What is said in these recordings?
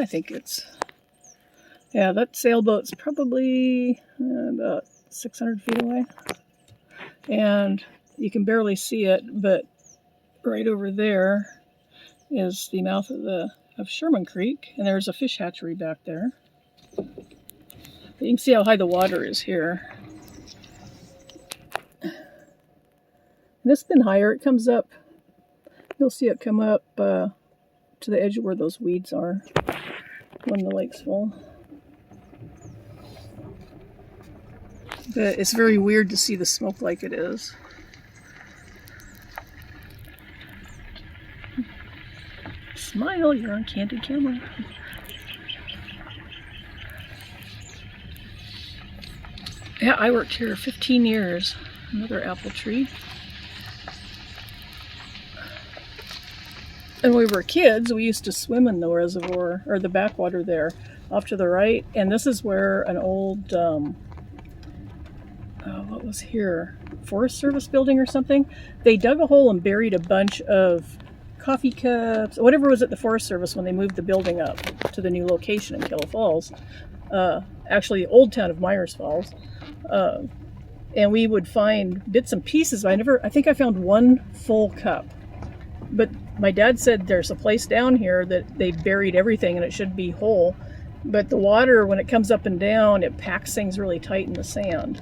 think it's, yeah, that sailboat's probably about 600 feet away. And you can barely see it, but right over there is the mouth of Sherman Creek, and there's a fish hatchery back there. But you can see how high the water is here. And it's been higher. It comes up, you'll see it come up to the edge of where those weeds are when the lake's full. But it's very weird to see the smoke like it is. Smile, you're on candid camera. Yeah, I worked here 15 years. Another apple tree. And when we were kids, we used to swim in the reservoir, or the backwater there, off to the right. And this is where an old, what was here? Forest Service building or something? They dug a hole and buried a bunch of coffee cups, whatever was at the Forest Service when they moved the building up to the new location in Kettle Falls. Actually, the old town of Myers Falls. And we would find bits and pieces. I think I found one full cup. But my dad said there's a place down here that they buried everything and it should be whole. But the water, when it comes up and down, it packs things really tight in the sand.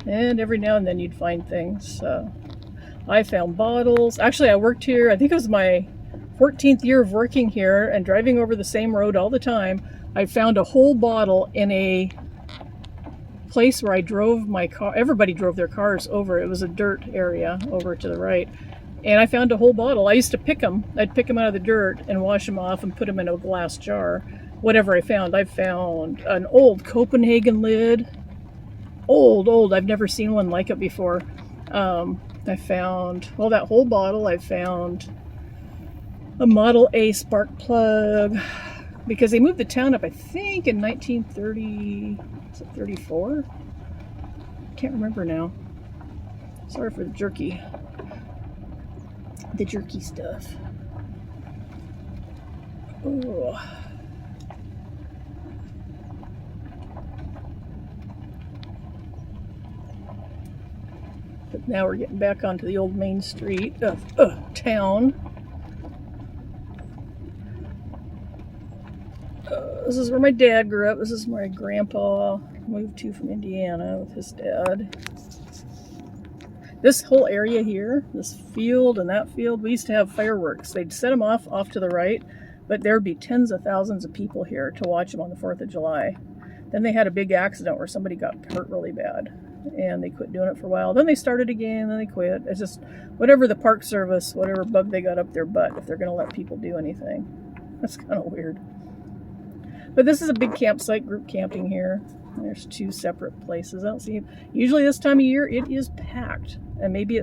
And every now and then you'd find things. I found bottles. Actually, I worked here, I think it was my 14th year of working here and driving over the same road all the time. I found a whole bottle in a place where I drove my car. Everybody drove their cars over. It was a dirt area over to the right. And I found a whole bottle. I used to pick them. I'd pick them out of the dirt and wash them off and put them in a glass jar. Whatever I found. I found an old Copenhagen lid. Old. I've never seen one like it before. I found, well, that whole bottle. I found a Model A spark plug because they moved the town up, I think, in 1930, is it 34? I can't remember now. Sorry for the jerky stuff. Oh. But now we're getting back onto the old main street of town. This is where my dad grew up. This is where my grandpa moved to from Indiana with his dad. This whole area here, this field and that field, we used to have fireworks. They'd set them off to the right, but there'd be tens of thousands of people here to watch them on the 4th of July. Then they had a big accident where somebody got hurt really bad, and they quit doing it for a while. Then they started again, then they quit. It's just whatever the Park Service, whatever bug they got up their butt, if they're going to let people do anything. That's kind of weird. But this is a big campsite, group camping here. There's 2 separate places. I don't see. Usually this time of year it is packed, and maybe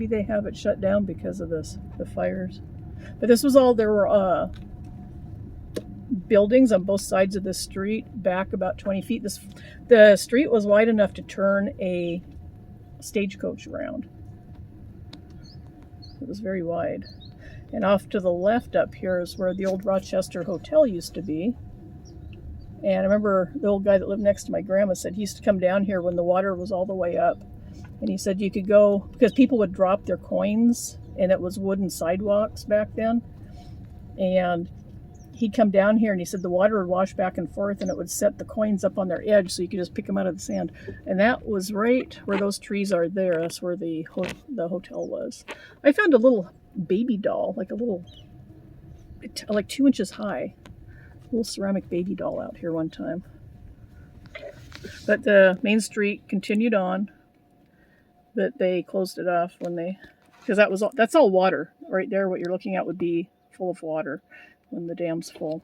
they have it shut down because of the fires. But this was all, there were buildings on both sides of the street, back about 20 feet. The street was wide enough to turn a stagecoach around. It was very wide. And off to the left up here is where the old Rochester Hotel used to be. And I remember the old guy that lived next to my grandma said he used to come down here when the water was all the way up. And he said you could go, because people would drop their coins, and it was wooden sidewalks back then. And he'd come down here, and he said the water would wash back and forth, and it would set the coins up on their edge so you could just pick them out of the sand. And that was right where those trees are there. That's where the hotel was. I found a little baby doll, like 2 inches high. Little ceramic baby doll out here one time. But the main street continued on, but they closed it off because that's all water right there. What you're looking at would be full of water when the dam's full.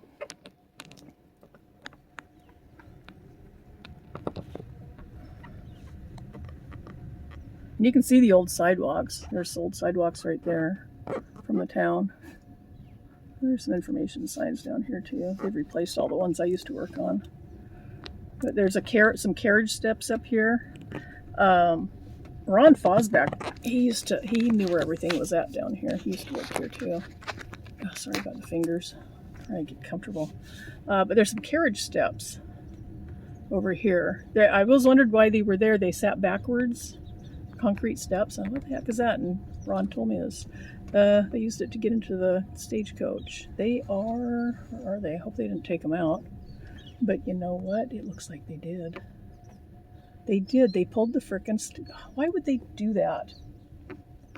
And you can see the old sidewalks. There's old sidewalks right there from the town. There's some information signs down here too. They've replaced all the ones I used to work on. But there's some carriage steps up here. Ron Fosback, he knew where everything was at down here. He used to work here too. Oh, sorry about the fingers. Trying to get comfortable. But there's some carriage steps over here. I always wondered why they were there. They sat backwards, concrete steps. And what the heck is that? And Ron told me this. They used it to get into the stagecoach. They are they? I hope they didn't take them out. But you know what? It looks like they did. They did. They pulled the frickin' why would they do that?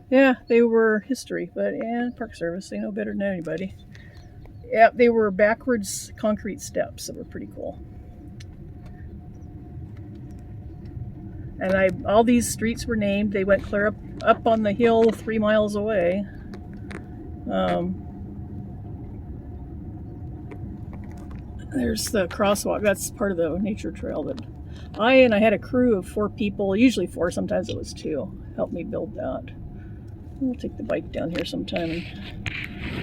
Yeah, they were history, but Park Service, they know better than anybody. Yeah, they were backwards concrete steps that were pretty cool. And all these streets were named. They went clear up on the hill 3 miles away. There's the crosswalk. That's part of the nature trail. But I had a crew of 4 people, usually 4, sometimes it was 2, helped me build that. We'll take the bike down here sometime.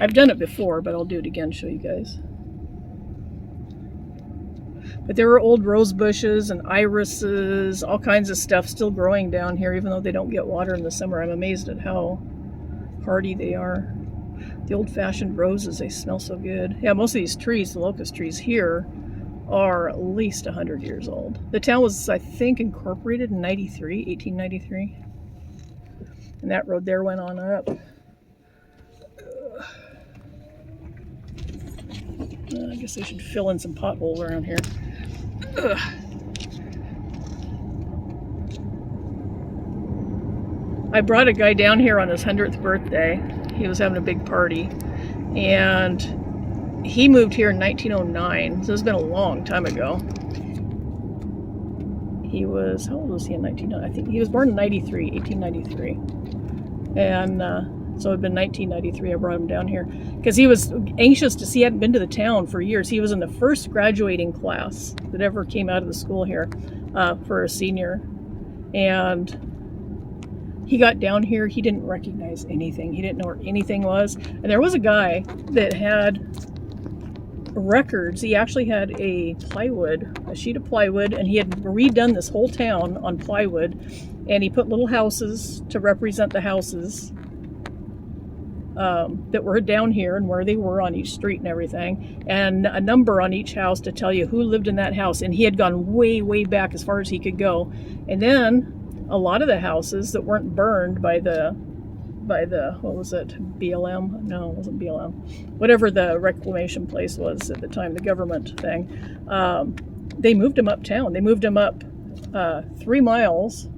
I've done it before, but I'll do it again, show you guys. But there were old rose bushes and irises, all kinds of stuff still growing down here, even though they don't get water in the summer. I'm amazed at how hardy they are. The old-fashioned roses, they smell so good. Yeah, most of these trees, the locust trees here, are at least 100 years old. The town was, I think, incorporated in 1893. And that road there went on up. I guess they should fill in some potholes around here. I brought a guy down here on his 100th birthday. He was having a big party. And he moved here in 1909. So it's been a long time ago. He was, how old was he in 1909? I think he was born in 1893. And so it had been 1993 I brought him down here. Because he was anxious to see, he hadn't been to the town for years. He was in the first graduating class that ever came out of the school here for a senior. And he got down here, he didn't recognize anything. He didn't know where anything was. And there was a guy that had records. He actually had a sheet of plywood, and he had redone this whole town on plywood. And he put little houses to represent the houses that were down here and where they were on each street and everything, and a number on each house to tell you who lived in that house. And he had gone way, way back as far as he could go. And then a lot of the houses that weren't burned by the what was it, BLM? No, it wasn't BLM. Whatever the reclamation place was at the time, the government thing. They moved them uptown. They moved them up 3 miles.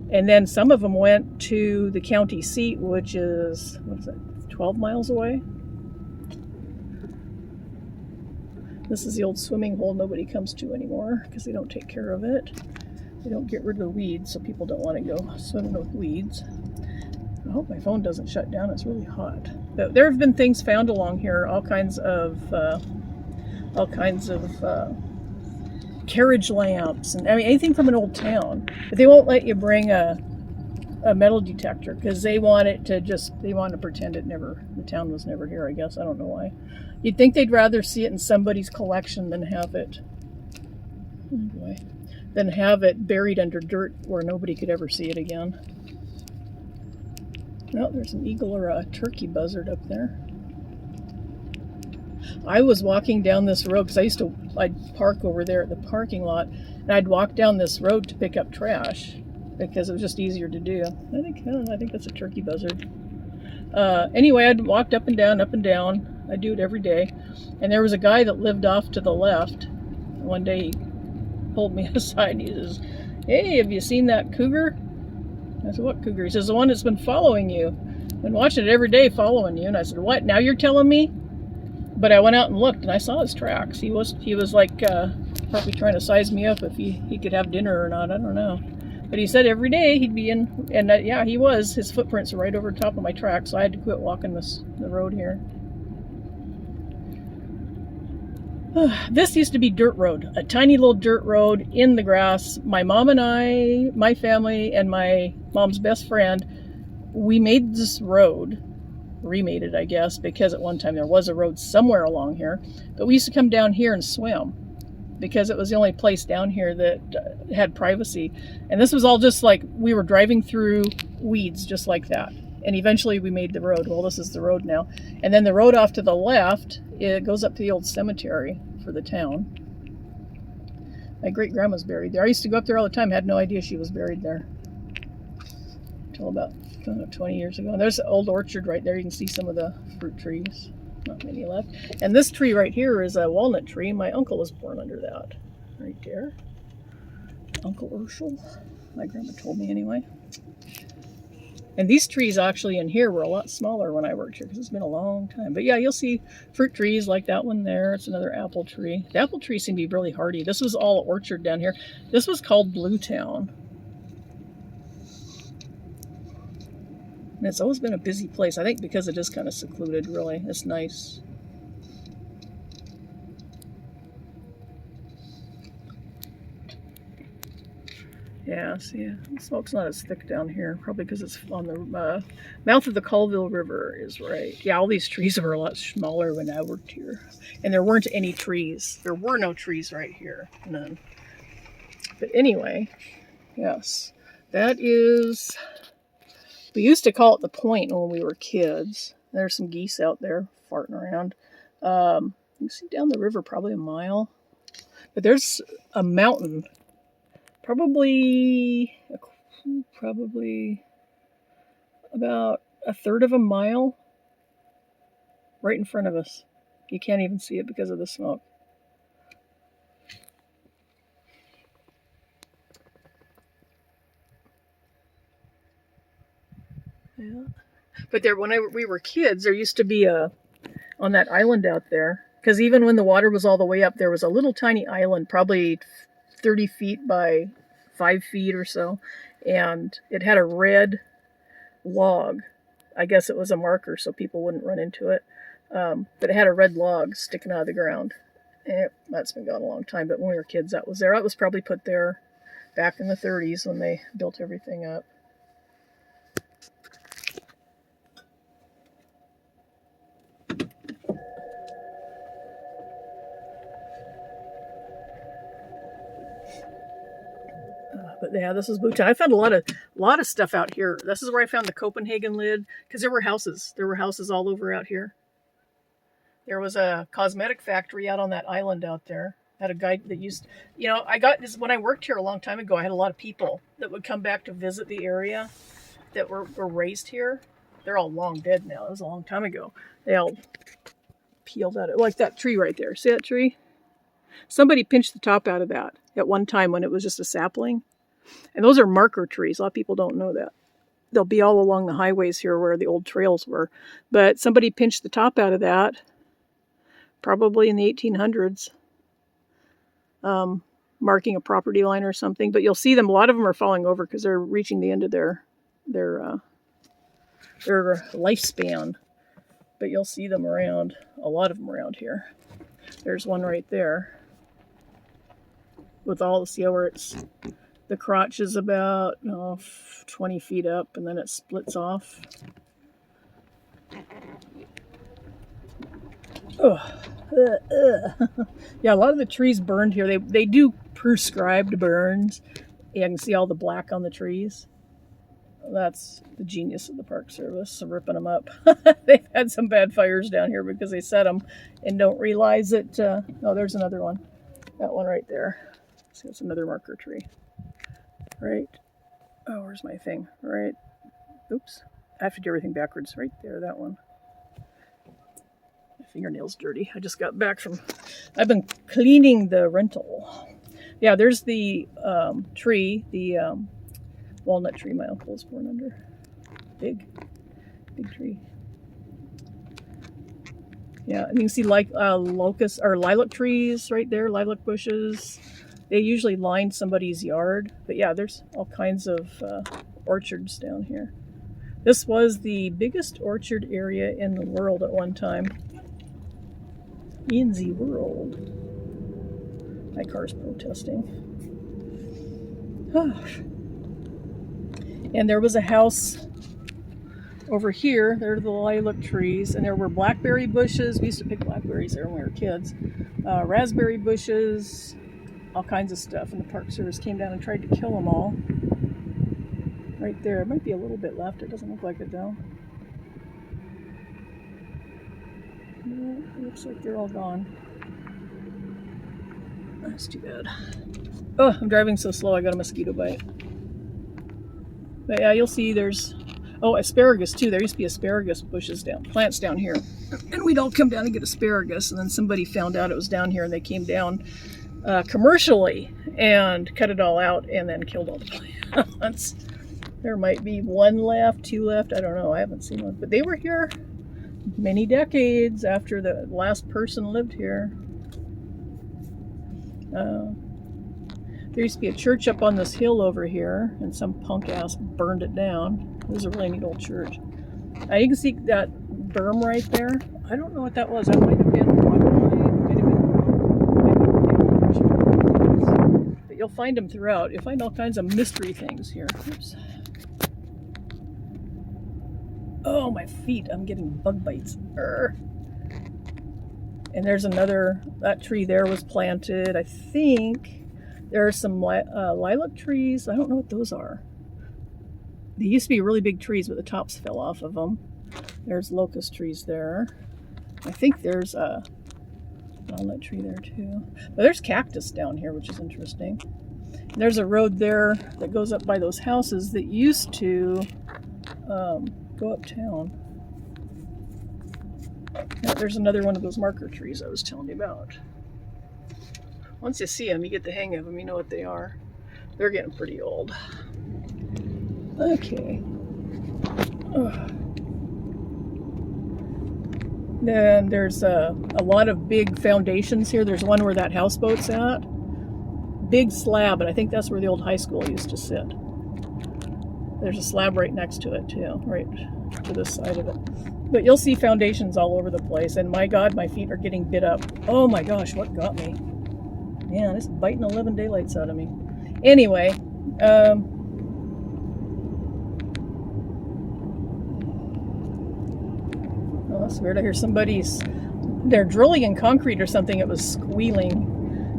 And then some of them went to the county seat, which is, 12 miles away? This is the old swimming hole nobody comes to anymore because they don't take care of it. They don't get rid of the weeds, so people don't want to go swimming with weeds. I hope my phone doesn't shut down. It's really hot. But there have been things found along here, all kinds of carriage lamps, and I mean anything from an old town. But they won't let you bring a metal detector because they want to pretend the town was never here, I guess. I don't know why. You'd think they'd rather see it in somebody's collection than have it buried under dirt where nobody could ever see it again. No, there's an eagle or a turkey buzzard up there. I was walking down this road because I'd park over there at the parking lot, and I'd walk down this road to pick up trash because it was just easier to do. I think that's a turkey buzzard. Anyway, I'd walked up and down. I do it every day. And there was a guy that lived off to the left. One day he pulled me aside and he says, "Hey, have you seen that cougar?" I said, "What cougar?" He says, "The one that's been following you. Been watching it every day following you." And I said, "What? Now you're telling me?" But I went out and looked, and I saw his tracks. He was like probably trying to size me up if he could have dinner or not. I don't know. But he said every day he'd be in, and yeah, he was. His footprints are right over top of my tracks, so I had to quit walking the road here. This used to be dirt road, a tiny little dirt road in the grass. My mom and I, my family, and my mom's best friend, we made this road. Remade it, I guess, because at one time there was a road somewhere along here. But we used to come down here and swim. because it was the only place down here that had privacy. And this was all just like we were driving through weeds just like that. And eventually we made the road. Well, this is the road now. And then the road off to the left, it goes up to the old cemetery for the town. My great-grandma's buried there. I used to go up there all the time. Had no idea she was buried there until about 20 years ago. And there's an old orchard right there. You can see some of the fruit trees. Not many left. And this tree right here is a walnut tree. My uncle was born under that. Right there. Uncle Urshel. My grandma told me anyway. And these trees actually in here were a lot smaller when I worked here because it's been a long time. But yeah, you'll see fruit trees like that one there. It's another apple tree. The apple trees seem to be really hardy. This was all orchard down here. This was called Blue Town. And it's always been a busy place. I think because it is kind of secluded, really. It's nice. Yeah, see, the smoke's not as thick down here, probably because it's on the mouth of the Colville River is right. Yeah, all these trees were a lot smaller when I worked here. And there weren't any trees. There were no trees right here, none. But anyway, yes, that is, we used to call it the Point when we were kids. There's some geese out there farting around. You can see down the river probably a mile. But there's a mountain probably about a third of a mile right in front of us. You can't even see it because of the smoke. Yeah. But there, when we were kids, there used to be on that island out there, because even when the water was all the way up, there was a little tiny island, probably 30 feet by 5 feet or so, and it had a red log. I guess it was a marker so people wouldn't run into it, but it had a red log sticking out of the ground. That's been gone a long time, but when we were kids, that was there. That was probably put there back in the 30s when they built everything up. But yeah, this is Blue Town. I found a lot of stuff out here. This is where I found the Copenhagen lid, because there were houses. There were houses all over out here. There was a cosmetic factory out on that island out there. I had a guy that used, I got this when I worked here a long time ago. I had a lot of people that would come back to visit the area that were raised here. They're all long dead now. It was a long time ago. They all peeled out, like that tree right there. See that tree? Somebody pinched the top out of that at one time when it was just a sapling. And those are marker trees. A lot of people don't know that. They'll be all along the highways here where the old trails were. But somebody pinched the top out of that, probably in the 1800s, marking a property line or something. But you'll see them, a lot of them are falling over because they're reaching the end of their lifespan. But you'll see them around, a lot of them around here. There's one right there. With all, see where it's, the crotch is about 20 feet up, and then it splits off. Yeah, a lot of the trees burned here. They do prescribed burns. You can see all the black on the trees. That's the genius of the Park Service, ripping them up. They've had some bad fires down here because they set them and don't realize it. Oh, there's another one. That one right there. See, that's another marker tree. Right. Oh, where's my thing? Right. Oops. I have to do everything backwards. Right there, that one. My fingernail's dirty. I just got back from, I've been cleaning the rental. Yeah, there's the tree, the walnut tree my uncle was born under. Big tree. Yeah, and you can see like locust or lilac trees right there, lilac bushes. They usually line somebody's yard. But yeah, there's all kinds of orchards down here. This was the biggest orchard area in the world at one time. In the world. My car's protesting. And there was a house over here. There are the lilac trees, and there were blackberry bushes. We used to pick blackberries there when we were kids. Raspberry bushes. all kinds of stuff, and the Park Service came down and tried to kill them all. Right there. It might be a little bit left. It doesn't look like it though. No, it looks like they're all gone. That's too bad. Oh, I'm driving so slow I got a mosquito bite. But yeah, you'll see there's, oh, asparagus too. There used to be asparagus bushes plants down here. And we'd all come down and get asparagus, and then somebody found out it was down here and they came down commercially and cut it all out and then killed all the plants. There might be one left, two left, I don't know. I haven't seen one. But they were here many decades after the last person lived here. There used to be a church up on this hill over here, and some punk ass burned it down. It was a really neat old church. You can see that berm right there. I don't know what that was. That might have been but you'll find them throughout. You'll find all kinds of mystery things here. Oops. Oh, my feet. I'm getting bug bites. Urgh. And there's another, that tree there was planted. I think there are some lilac trees. I don't know what those are. They used to be really big trees, but the tops fell off of them. There's locust trees there. I think there's a walnut tree there too. But there's cactus down here, which is interesting. And there's a road there that goes up by those houses that used to go uptown. Yeah, there's another one of those marker trees I was telling you about. Once you see them, you get the hang of them. You know what they are. They're getting pretty old. Okay. Ugh. Then there's a lot of big foundations here. There's one where that houseboat's at. Big slab, and I think that's where the old high school used to sit. There's a slab right next to it too, right to this side of it. But you'll see foundations all over the place, and my God, my feet are getting bit up. Oh my gosh, what got me? Man, it's biting 11 daylights out of me. Anyway, oh, that's weird. I hear they're drilling in concrete or something. It was squealing.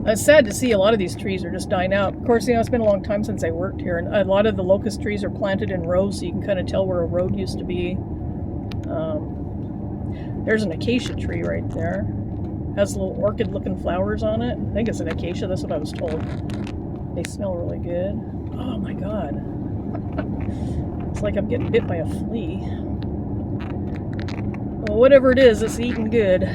It's sad to see a lot of these trees are just dying out. Of course, it's been a long time since I worked here, and a lot of the locust trees are planted in rows, so you can kind of tell where a road used to be. There's an acacia tree right there. Has little orchid-looking flowers on it. I think it's an acacia. That's what I was told. They smell really good. Oh my God. It's like I'm getting bit by a flea. Well, whatever it is, it's eating good.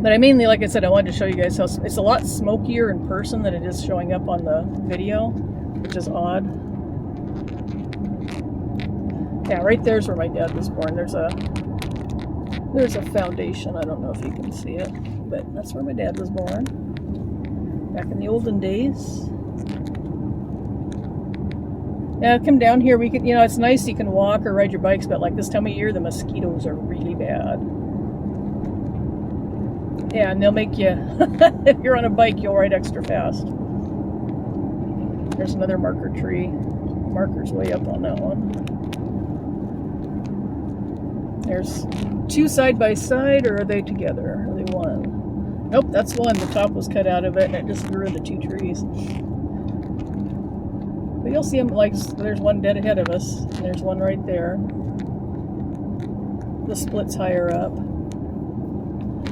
But I mainly, like I said, I wanted to show you guys how it's a lot smokier in person than it is showing up on the video, which is odd. Yeah, right there's where my dad was born. There's a foundation. I don't know if you can see it, but that's where my dad was born back in the olden days. Yeah, come down here. We could, it's nice you can walk or ride your bikes, but like this time of year, the mosquitoes are really bad. Yeah, and they'll make you, if you're on a bike, you'll ride extra fast. There's another marker tree. Marker's way up on that one. There's two side by side, or are they together? Are they one? Nope, that's one. The top was cut out of it, and it just grew into two trees. But you'll see them, like, there's one dead ahead of us, and there's one right there. The split's higher up.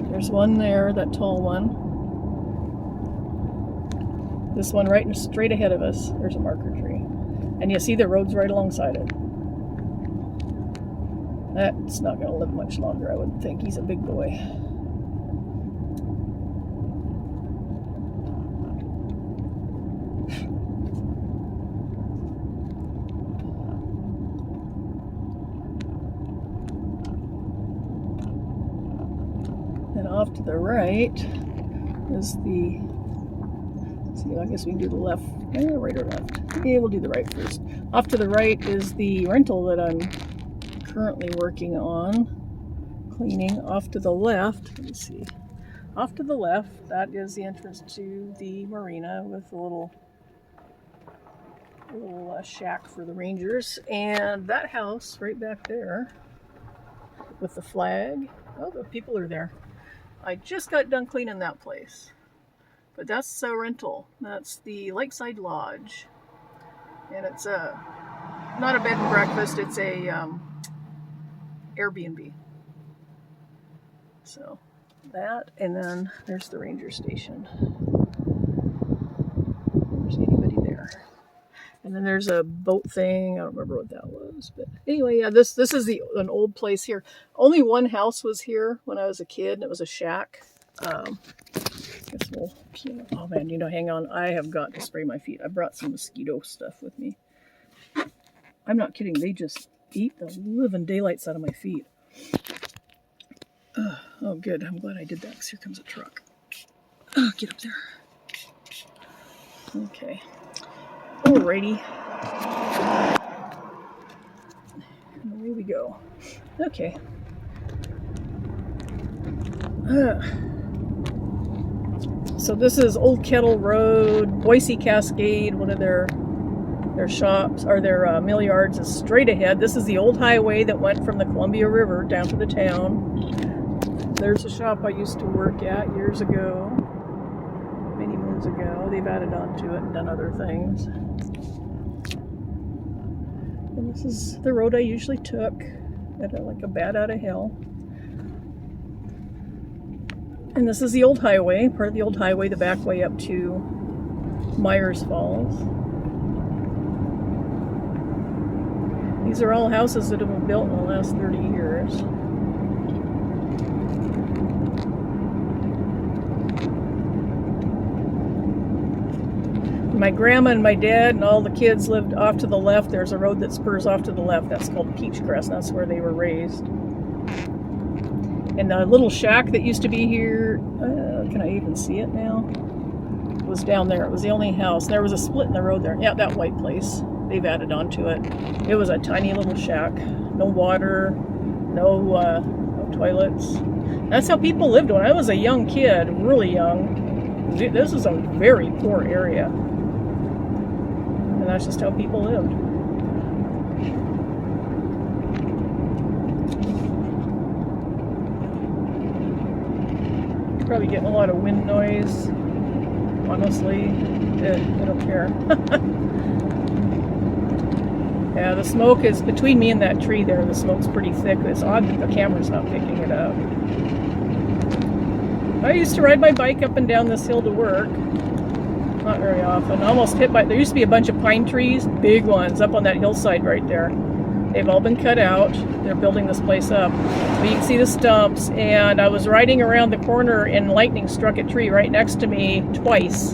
There's one there, that tall one. This one right straight ahead of us, there's a marker tree. And you see the road's right alongside it. That's not going to live much longer, I wouldn't think. He's a big boy. And off to the right is the... See, I guess we can do the left. Right or left? Yeah, we'll do the right first. Off to the right is the rental that I'm currently working on cleaning. Off to the left, let me see. Off to the left, that is the entrance to the marina with a little shack for the rangers. And that house right back there with the flag. Oh, the people are there. I just got done cleaning that place. But that's a rental. That's the Lakeside Lodge. And it's not a bed and breakfast, it's a Airbnb. So that, and then there's the ranger station. There's anybody there. And then there's a boat thing. I don't remember what that was, but anyway, yeah, this is an old place here. Only one house was here when I was a kid, and it was a shack. Guess we'll, oh man, hang on. I have got to spray my feet. I brought some mosquito stuff with me. I'm not kidding. They just eat the living daylights out of my feet. Oh, good. I'm glad I did that because here comes a truck. Oh, get up there. Okay. Alrighty. And away we go. Okay. So this is Old Kettle Road, Boise Cascade. One of their shops or their mill yards is straight ahead. This is the old highway that went from the Columbia River down to the town. There's a shop I used to work at years ago, many moons ago. They've added on to it and done other things. And this is the road I usually took at like a bat out of hell. And this is the old highway, part of the old highway, the back way up to Myers Falls. These are all houses that have been built in the last 30 years. My grandma and my dad and all the kids lived off to the left. There's a road that spurs off to the left. That's called Peachcrest. That's where they were raised. And the little shack that used to be here, can I even see it now? It was down there. It was the only house. There was a split in the road there. Yeah, that white place. They've added on to it. It was a tiny little shack. No water, no toilets. That's how people lived when I was a young kid, really young. This is a very poor area. And that's just how people lived. Probably getting a lot of wind noise. Honestly, I don't care. Yeah, the smoke is between me and that tree there. The smoke's pretty thick. It's odd that the camera's not picking it up. I used to ride my bike up and down this hill to work. Not very often. Almost hit by, there used to be a bunch of pine trees, big ones, up on that hillside right there. They've all been cut out. They're building this place up. But you can see the stumps, and I was riding around the corner and lightning struck a tree right next to me twice.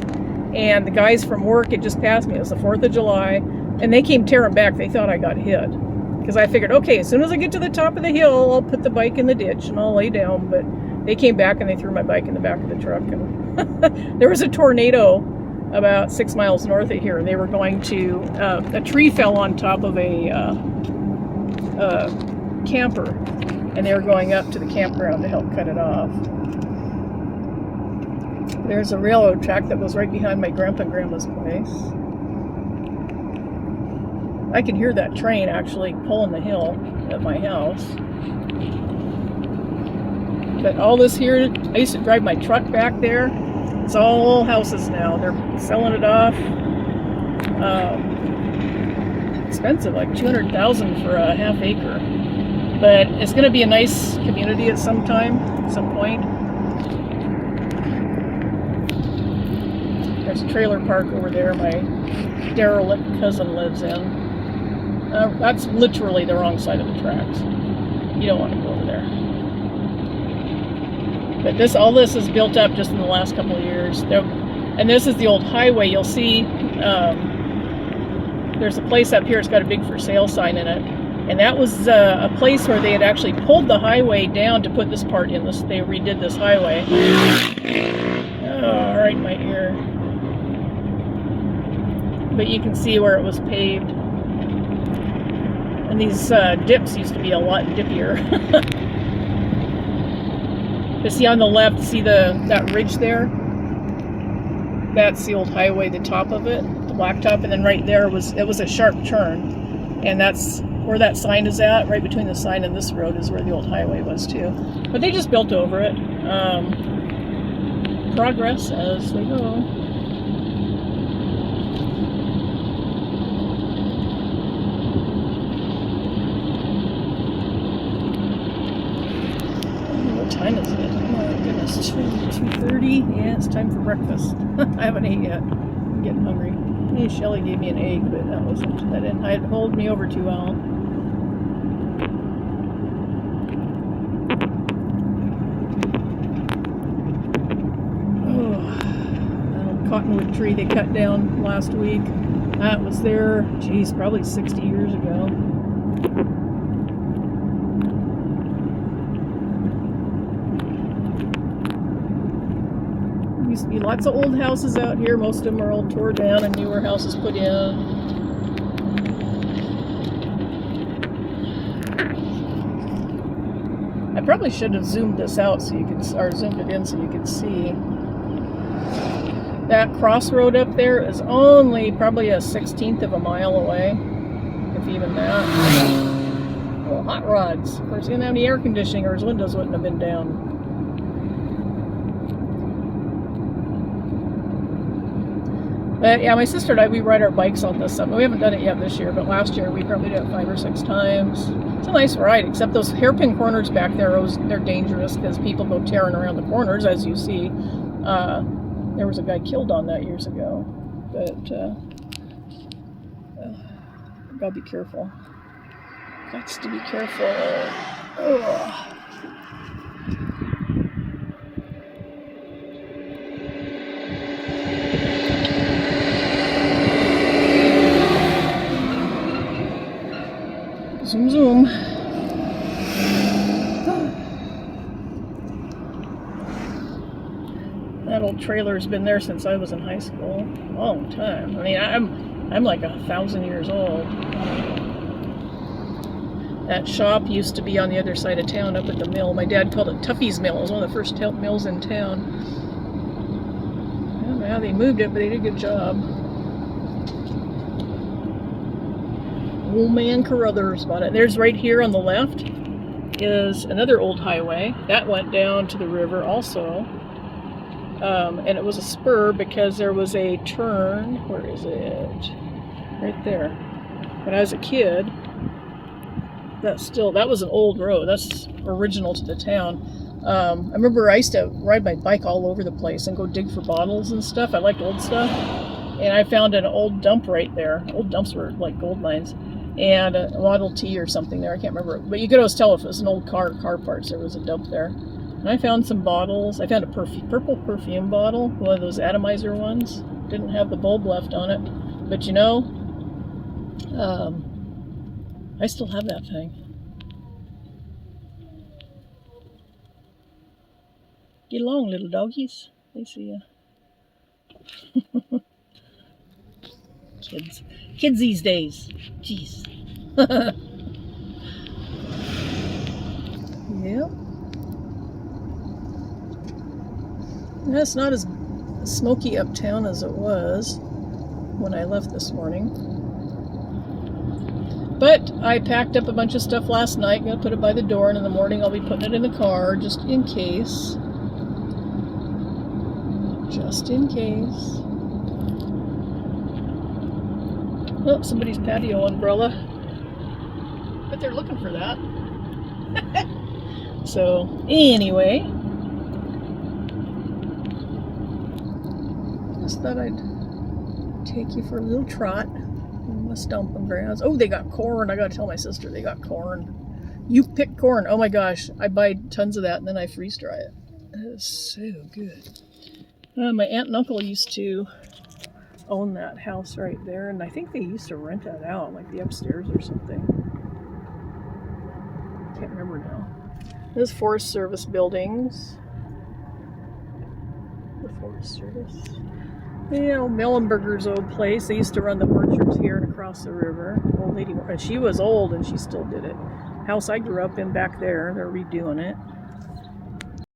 And the guys from work had just passed me. It was the 4th of July, and they came tearing back. They thought I got hit. Because I figured, okay, as soon as I get to the top of the hill, I'll put the bike in the ditch and I'll lay down. But they came back and they threw my bike in the back of the truck. And there was a tornado about 6 miles north of here. They were going to, a tree fell on top of a camper, and they were going up to the campground to help cut it off. There's a railroad track that goes right behind my grandpa and grandma's place. I can hear that train actually pulling the hill at my house. But all this here, I used to drive my truck back there. It's all houses now. They're selling it off. Expensive, like $200,000 for a half acre. But it's going to be a nice community at some time, at some point. There's a trailer park over there my derelict cousin lives in. That's literally the wrong side of the tracks. You don't want to go over there. But all this is built up just in the last couple of years. And this is the old highway. You'll see there's a place up here. It's got a big for sale sign in it. And that was a place where they had actually pulled the highway down to put this part in. They redid this highway. Oh, right in my ear. But you can see where it was paved. And these dips used to be a lot dippier. But see on the left, see that ridge there? That's the old highway, the top of it, the blacktop, and then right there it was a sharp turn. And that's where that sign is at, right between the sign and this road is where the old highway was too. But they just built over it. Progress as they go. What time is it? Oh my goodness, 2:30. Yeah, it's time for breakfast. I haven't ate yet. I'm getting hungry. Hey, Shelly gave me an egg, but that didn't hold me over too well. Cottonwood tree they cut down last week. That was there, geez, probably 60 years ago. There used to be lots of old houses out here. Most of them are all tore down and newer houses put in. I probably should have zoomed this out so you could, or zoomed it in so you could see. That crossroad up there is only probably a 1/16 of a mile away, if even that. Well, hot rods. Of course, he didn't have any air conditioning or his windows wouldn't have been down. But yeah, my sister and I, we ride our bikes on this summer. We haven't done it yet this year, but last year we probably did it 5 or 6 times. It's a nice ride, except those hairpin corners back there, they're dangerous because people go tearing around the corners, as you see. There was a guy killed on that years ago, but gotta be careful. Got to be careful. Ugh. Zoom, zoom. That old trailer's been there since I was in high school. A long time. I mean, I'm like 1,000 years old. That shop used to be on the other side of town up at the mill. My dad called it Tuffy's Mill. It was one of the first mills in town. I don't know how they moved it, but they did a good job. Old man Carruthers bought it. There's right here on the left is another old highway. That went down to the river also. And it was a spur because there was a turn. Where is it? Right there. When I was a kid, that was an old road. That's original to the town. I remember I used to ride my bike all over the place and go dig for bottles and stuff. I liked old stuff. And I found an old dump right there. Old dumps were like gold mines. And a Model T or something there. I can't remember. But you could always tell if it was an old car parts. There was a dump there. And I found some bottles. I found a purple perfume bottle, one of those atomizer ones. Didn't have the bulb left on it. But you know, I still have that thing. Get along, little doggies. They see ya. Kids these days. Jeez. Yep. It's not as smoky uptown as it was when I left this morning. But I packed up a bunch of stuff last night. Gonna put it by the door, and in the morning I'll be putting it in the car just in case. Just in case. Oh, somebody's patio umbrella. But they're looking for that. So, anyway. Just thought I'd take you for a little trot in the stomping grounds. Oh, they got corn. I gotta tell my sister they got corn. You pick corn. Oh my gosh. I buy tons of that and then I freeze dry it. It is so good. My aunt and uncle used to own that house right there, and I think they used to rent that out, like the upstairs or something. Can't remember now. This Forest Service buildings. The Forest Service. You know, Mellenberger's old place. They used to run the orchards here and across the river. Old lady, and she was old and she still did it. House I grew up in back there, they're redoing it.